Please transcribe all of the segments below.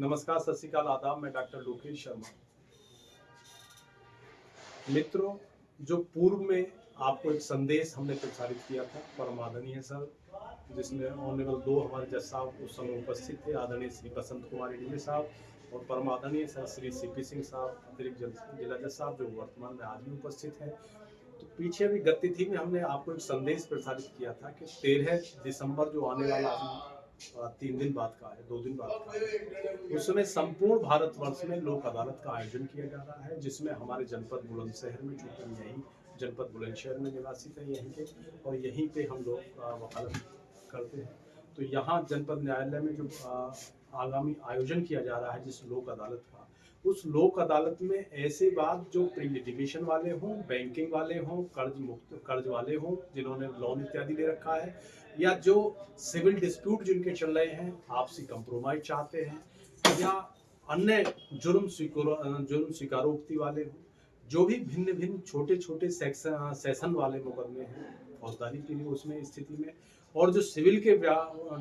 नमस्कार, सत श्री अकाल, आदाब। मैं डॉक्टर लोकेश शर्मा। मित्रों, जो पूर्व में आपको एक संदेश हमने प्रसारित किया था परम आदरणीय सर, जिसमें ऑनरेबल 2 हमारे जज साहब उस समय उपस्थित थे, आदरणीय श्री बसंत कुमार इंडिया साहब और परम आदरणीय सर श्री सीपी सिंह साहब, अतिरिक्त जिला जज साहब, जो वर्तमान में आज भी उपस्थित हैं। तो पीछे भी गतिथि में हमने आपको एक संदेश प्रसारित किया था कि 13 दिसंबर जो आने वाला 3 दिन बाद का है, 2 दिन बाद का है, उस समय संपूर्ण भारतवर्ष में लोक अदालत का आयोजन किया जा रहा है, जिसमें हमारे जनपद बुलंदशहर में, चूंकि हम यहीं जनपद बुलंदशहर में निवासित है यहीं के, और यहीं पे हम लोग वकालत करते हैं। तो यहाँ जनपद न्यायालय में जो आगामी आयोजन किया जा रहा है जिस लोक अदालत का, उस लोक अदालत में ऐसे बात जो प्री लिटिगेशन वाले हों, बैंकिंग वाले हों, कर्ज वाले हों जिन्होंने लोन इत्यादि ले रखा है, या जो सिविल डिस्प्यूट जिनके चल रहे हैं, आपसी कंप्रोमाइज चाहते हैं, या अन्य जुर्म स्वीकारोक्ति वाले हों, जो भी भिन्न भिन्न छोटे छोटे सेशन वाले मुकदमे हैं फौजदारी के लिए उसमें स्थिति में, और जो सिविल के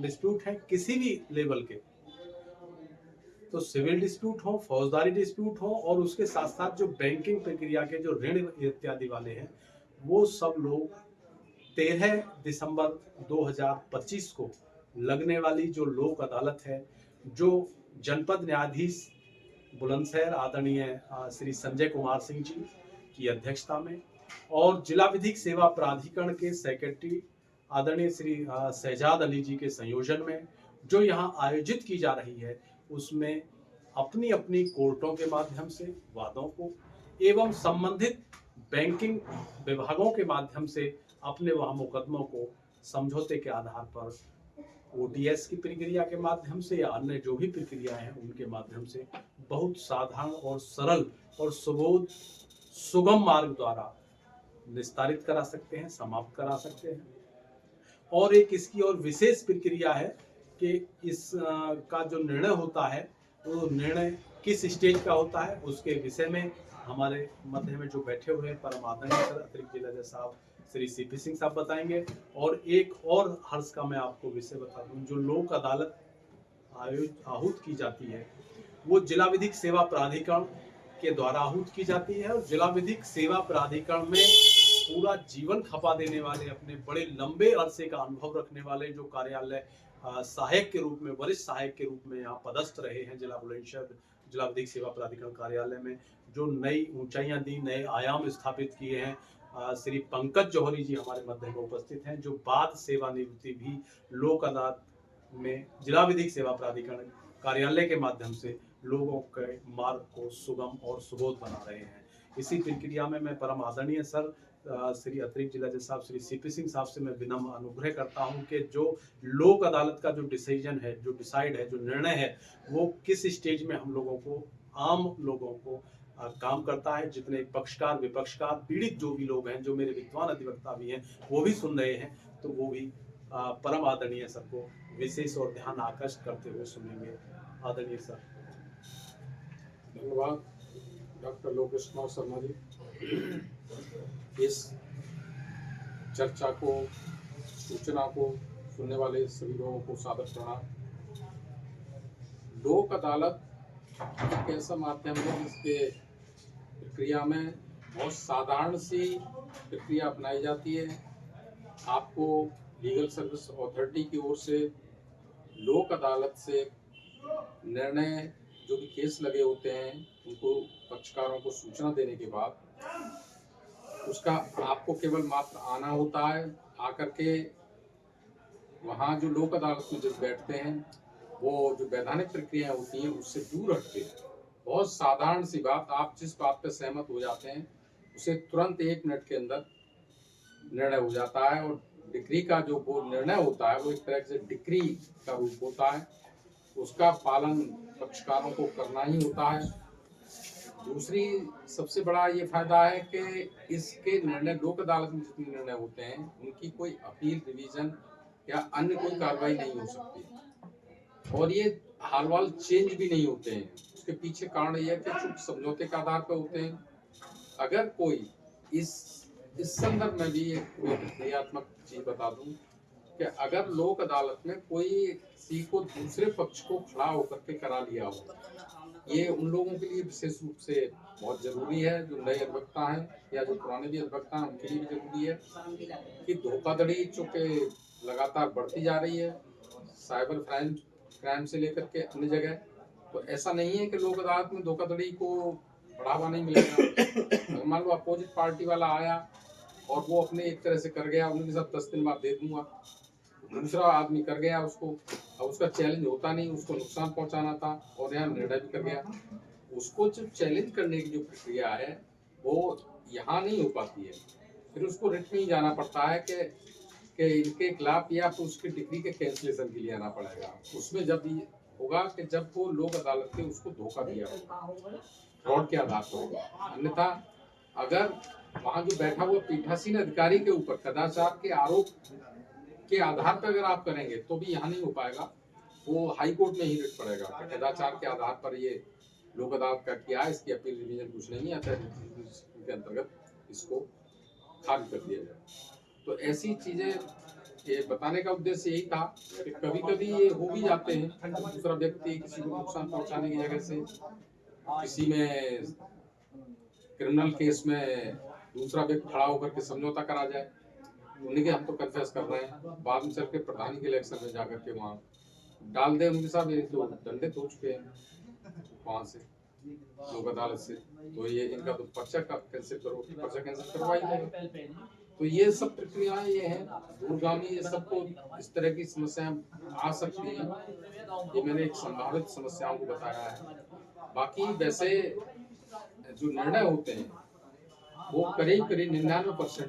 डिस्प्यूट हैं किसी भी लेवल के, तो सिविल डिस्प्यूट हो, फौजदारी डिस्प्यूट हो, और उसके साथ साथ जो बैंकिंग प्रक्रिया के जो ऋण इत्यादि वाले हैं, वो सब लोग 13 दिसंबर 2025 को लगने वाली जो लोक अदालत है, जो जनपद न्यायाधीश बुलंदशहर आदरणीय श्री संजय कुमार सिंह जी की अध्यक्षता में और जिला विधिक सेवा प्राधिकरण के सेक्रेटरी आदरणीय श्री शहजाद अली जी के संयोजन में जो यहाँ आयोजित की जा रही है, उसमें अपनी अपनी कोर्टों के माध्यम से वादों को एवं संबंधित बैंकिंग विभागों के माध्यम से अपने वहाँ मुकदमों को समझौते के आधार पर ओटीएस की प्रक्रिया के माध्यम से या अन्य जो भी प्रक्रियाएं हैं उनके माध्यम से बहुत साधारण और सरल और सुबोध सुगम मार्ग द्वारा निस्तारित करा सकते हैं, समाप्त करा सकते हैं। और एक इसकी और विशेष प्रक्रिया है कि इस का जो निर्णय होता है वो निर्णय किस स्टेज का होता है, उसके विषय में हमारे मध्य में जो बैठे हुए हैं परम आदरणीय सर अतिरिक्त जिला जज साहब श्री सीपी सिंह साहब बताएंगे। और एक और हर्ष का मैं आपको विषय बता दूं, जो लोक अदालत आहूत की जाती है वो जिला विधिक सेवा प्राधिकरण के द्वारा आहूत की जाती है, और जिला विधिक सेवा प्राधिकरण में पूरा जीवन खपा देने वाले, अपने बड़े लंबे अरसे का अनुभव रखने वाले जो कार्यालय सहायक के रूप में, वरिष्ठ सहायक के रूप में यहाँ पदस्थ रहे हैं जिला बुलंदशहर जिला विधिक सेवा प्राधिकरण कार्यालय में, जो नई ऊंचाइयां दी, नए आयाम स्थापित किए हैं, श्री पंकज जौहरी जी हमारे मध्य में उपस्थित हैं, जो बाद सेवानिवृत्ति भी लोक अदालत में जिला विधिक सेवा प्राधिकरण कार्यालय के माध्यम से लोगों के मार्ग को सुगम और सुबोध बना रहे हैं। इसी प्रक्रिया में मैं परम आदरणीय सर श्री अतिरिक्त जिला जज साहब श्री सीपी सिंह साहब से मैं विनम्र अनुग्रह करता हूं कि जो लोक अदालत का जो डिसीजन है, जो डिसाइड है, जो निर्णय है, वो किस स्टेज में हम लोगों को, आम लोगों को काम करता है। जितने पक्षकार विपक्षकार पीड़ित जो भी लोग हैं, जो मेरे विद्वान अधिवक्ता भी हैं, वो भी सुन रहे हैं, तो वो भी परम आदरणीय सर को विशेष और ध्यान आकर्षित करते हुए सुनेंगे। आदरणीय सर। धन्यवाद डॉक्टर लोकेश कुमार शर्मा जी। इस चर्चा को, सूचना को सुनने वाले सभी लोगों को सादर प्रणाम। लोक अदालत एक ऐसा माध्यम है जिसके प्रक्रिया में बहुत साधारण सी प्रक्रिया अपनाई जाती है। आपको लीगल सर्विस अथॉरिटी की ओर से लोक अदालत से निर्णय, जो भी केस लगे होते हैं, उनको पक्षकारों को सूचना देने के बाद उसका आपको केवल मात्र आना होता है। आकर के वहाँ जो लोक अदालत में जब बैठते हैं, वो जो वैधानिक प्रक्रियाएं होती हैं उससे दूर हटते हैं। बहुत साधारण सी बात, आप जिस बात पे सहमत हो जाते हैं उसे तुरंत 1 मिनट के अंदर निर्णय हो जाता है। और डिक्री का जो वो निर्णय होता है वो एक तरह से डिक्री का रूप होता है, उसका पालन पक्षकारों को करना ही होता है। दूसरी सबसे बड़ा ये फायदा है कि इसके निर्णय, लोक अदालत में जितने निर्णय होते हैं उनकी कोई अपील, रिवीजन या अन्य कोई कार्रवाई नहीं हो सकती, और ये हाल वाल चेंज भी नहीं होते हैं। उसके पीछे कारण यह है कि चूंकि समझौते के आधार पर होते हैं। अगर कोई इस संदर्भ में भी एक प्रक्रियात्मक चीज बता दूं कि अगर लोक अदालत में कोई किसी को दूसरे पक्ष को खड़ा होकर के करा लिया हो, ये उन लोगों के लिए विशेष रूप से बहुत जरूरी है, जो नए अधिवक्ता हैं या जो पुराने भी अधिवक्ता हैं उनके लिए भी जरूरी है कि धोखाधड़ी चूंकि लगातार बढ़ती जा रही है, साइबर क्राइम से लेकर के अन्य जगह, तो ऐसा नहीं है कि लोक अदालत में धोखाधड़ी को बढ़ावा नहीं मिलेगा। मान लो अपोजिट पार्टी वाला आया और वो अपने एक तरह से कर गया, उनके साथ 10 दिन बाद दे दूंगा, दूसरा आदमी कर गया उसको, अब उसका चैलेंज होता नहीं, उसको नुकसान पहुंचाना था और यहाँ निर्णय भी कर गया। उसको जो चैलेंज करने की जो प्रक्रिया है वो यहाँ नहीं हो पाती है, फिर उसको रिट में ही जाना पड़ता है कि इनके खिलाफ या तो उसकी डिग्री के कैंसिलेशन के लिए आना पड़ेगा। उसमें जब ये होगा कि जब वो लोक अदालत ने उसको धोखा दिया फ्रॉड के आधार पर होगा, अन्यथा अगर वहाँ जो बैठा हुआ पीठासीन अधिकारी के ऊपर कदाचार के आरोप के आधार पर अगर आप करेंगे तो भी यहाँ नहीं हो पाएगा, वो हाई कोर्ट में ही रिट पड़ेगा कि कदाचार के आधार पर ये लोक अदालत का किया है, इसकी अपील रिवीजन कुछ नहीं आता के अंतर्गत इसको खारिज कर दिया जाए। तो ऐसी चीजें ये बताने का उद्देश्य यही था कि कभी कभी ये हो भी जाते हैं, दूसरा व्यक्ति किसी को नुकसान पहुंचाने की जगह से किसी में क्रिमिनल केस में दूसरा व्यक्ति खड़ा होकर के समझौता करा जाए, उन्हीं के हम तो कन्फेस कर रहे हैं, बाद में चल के प्रधानी के इलेक्शन में जाकर के वहाँ डाल दे, उनके साथ ये तो दंडित हो चुके हैं वहाँ से लोक अदालत से, तो ये इनका तो पर्चा कैंसिल करो, पर्चा कैंसिल करवाइए। तो ये सब प्रक्रियाएं ये हैं दूरगामी, ये सबको इस तरह की समस्याएं आ सकती हैं, ये मैंने एक संभावित समस्याओं को बताया है। बाकी वैसे जो निर्णय होते हैं वो करीब करीब 99%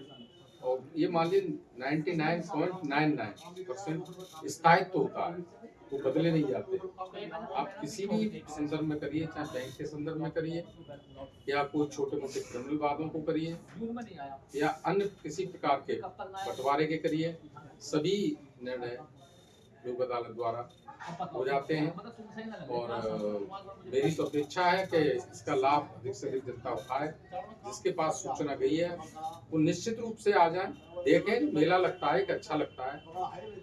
और ये मान लीजिए 99.99% स्थायित्व होता है, वो बदले नहीं जाते। आप किसी भी संदर्भ में करिए, चाहे बैंक के संदर्भ में करिए या कोई छोटे मोटे क्रिमिनल वादों को करिए या अन्य किसी प्रकार के बंटवारे के करिए, सभी निर्णय लोक अदालत द्वारा हो जाते हैं। और मेरी तो अपेक्षा है कि इसका लाभ अधिक से अधिक जनता उठाए, जिसके पास सूचना गई है वो निश्चित रूप से आ जाए, देखें, मेला लगता है, एक अच्छा लगता है,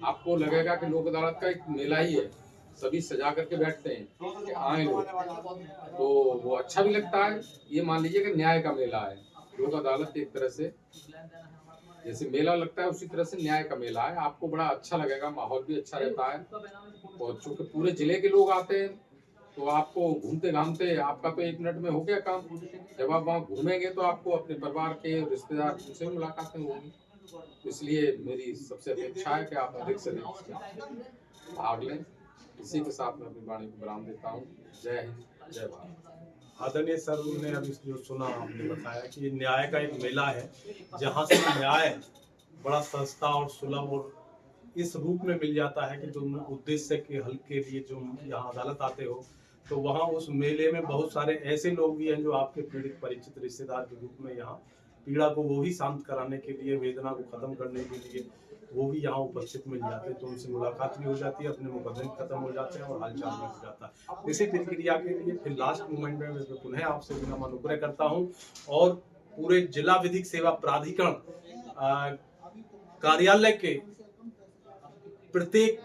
आपको लगेगा कि लोक अदालत का एक मेला ही है, सभी सजा करके बैठते हैं कि आए लोग, तो वो अच्छा भी लगता है। ये मान लीजिए कि न्याय का मेला है, लोक अदालत एक तरह से जैसे मेला लगता है उसी तरह से न्याय का मेला है, आपको बड़ा अच्छा लगेगा, माहौल भी अच्छा रहता है और चूंकि पूरे जिले के लोग आते हैं तो आपको घूमते घामते आपका तो 1 मिनट में हो गया काम, जब आप वहाँ घूमेंगे तो आपको अपने परिवार के रिश्तेदार उनसे मुलाकातें होंगी, इसलिए मेरी सबसे अपेक्षा है कि आप अधिक से अधिक भाग लें। इसी के साथ मैं अपनी वाणी को विराम देता हूँ। जय हिंद, जय भारत। आदरणीय सर ने अभी जो सुना आपने बताया कि ये न्याय का एक मेला है जहाँ से न्याय बड़ा सस्ता और सुलभ और इस रूप में मिल जाता है कि जो उद्देश्य के हल के लिए जो यहाँ अदालत आते हो, तो वहाँ उस मेले में बहुत सारे ऐसे लोग भी हैं जो आपके पीड़ित परिचित रिश्तेदार के रूप में यहाँ पीड़ा को वो भी शांत कराने के लिए, वेदना को खत्म करने के लिए वो भी यहाँ उपस्थित मिल जाते हैं, तो उनसे मुलाकात भी हो जाती है, अपने मुकदमे खत्म हो जाते हैं और हालचाल भी हो जाता है। इसी प्रक्रिया के लिए फिर लास्ट मोमेंट में मैं पुनः आपसे विनम्र अनुग्रह करता हूँ और पूरे जिला विधिक सेवा प्राधिकरण कार्यालय के प्रत्येक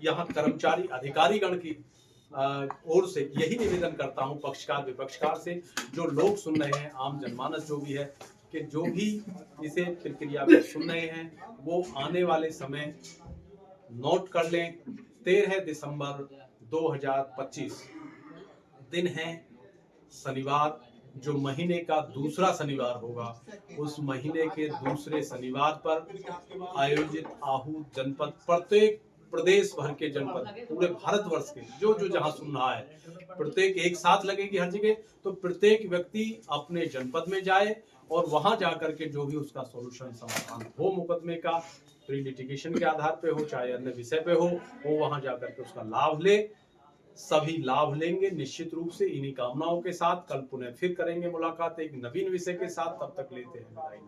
यहाँ कर्मचारी अधिकारीगण की ओर से यही निवेदन करता हूँ, पक्षकार विपक्षकार से, जो लोग सुन रहे हैं, आम जनमानस जो भी है, कि जो भी इसे प्रक्रिया को सुन रहे हैं वो आने वाले समय नोट कर लें। 13 दिसंबर 2025 दिन है शनिवार, जो महीने का दूसरा शनिवार होगा, उस महीने के दूसरे शनिवार पर आयोजित आहूत जनपद, प्रत्येक प्रदेश भर के जनपद, पूरे भारतवर्ष के जो जो जहां सुन रहा है, प्रत्येक एक साथ लगेगी हर जगह, तो प्रत्येक व्यक्ति अपने जनपद में जाए और वहां जाकर के जो भी उसका सॉल्यूशन समाधान हो मुकदमे का, प्री लिटिगेशन के आधार पे हो चाहे अन्य विषय पे हो, वो वहां जाकर के उसका लाभ ले। सभी लाभ लेंगे निश्चित रूप से। इन्हीं कामनाओं के साथ कल पुनः फिर करेंगे मुलाकात एक नवीन विषय के साथ। तब तक लेते हैं विदाई।